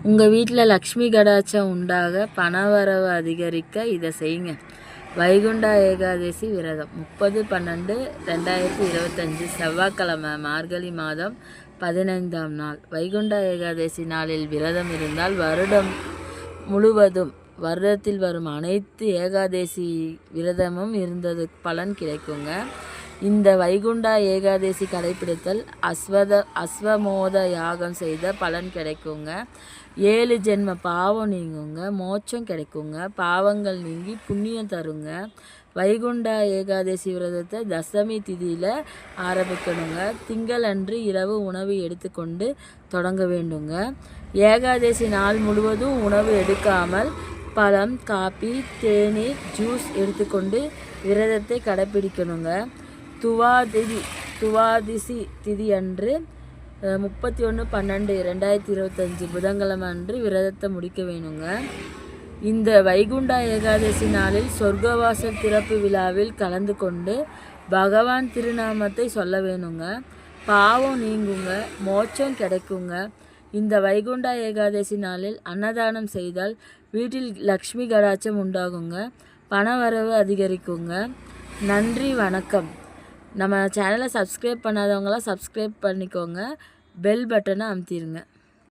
உங்கள் வீட்டில் லக்ஷ்மி கடாட்சம் உண்டாக பணவரவு அதிகரிக்க இதை செய்யுங்க. வைகுண்டா ஏகாதசி விரதம் 30/12/2025 செவ்வாய்க்கிழமை, மார்கழி மாதம் 15ஆம் நாள். வைகுண்டா ஏகாதசி நாளில் விரதம் இருந்தால் வருடம் முழுவதும் வருடத்தில் வரும் அனைத்து ஏகாதசி விரதமும் இருந்தது பலன் கிடைக்குங்க. இந்த வைகுண்டா ஏகாதசி கடைப்பிடித்தல் அஸ்வமோத யாகம் செய்த பலன் கிடைக்குங்க. 7 ஜென்ம பாவம் நீங்குங்க, மோட்சம் கிடைக்குங்க, பாவங்கள் நீங்கி புண்ணியம் தருங்க. வைகுண்டா ஏகாதசி விரதத்தை தசமி திதியில் ஆரம்பிக்கணுங்க. திங்கள் அன்று இரவு உணவு எடுத்துக்கொண்டு தொடங்க வேண்டுங்க. ஏகாதசி நாள் முழுவதும் உணவு எடுக்காமல் பழம், காப்பி, தேநீர், ஜூஸ் எடுத்துக்கொண்டு விரதத்தை கடைப்பிடிக்கணுங்க. துவாதிசி திதி அன்று 31/12/2025 புதன்கிழமை அன்று விரதத்தை முடிக்க வேணுங்க. இந்த வைகுண்டா ஏகாதசி நாளில் சொர்க்கவாசல் திறப்பு விழாவில் கலந்து கொண்டு பகவான் திருநாமத்தை சொல்ல வேணுங்க. பாவம் நீங்குங்க, மோட்சம் கிடைக்குங்க. இந்த வைகுண்டா ஏகாதசி நாளில் அன்னதானம் செய்தால் வீட்டில் லக்ஷ்மி கடாட்சம் உண்டாகுங்க, பணவரவு அதிகரிக்குங்க. நன்றி, வணக்கம். நம்ம சேனலை சப்ஸ்கிரைப் பண்ணாதவங்களாம் சப்ஸ்கிரைப் பண்ணிக்கோங்க. பெல் பட்டனை அமுத்திடுங்க.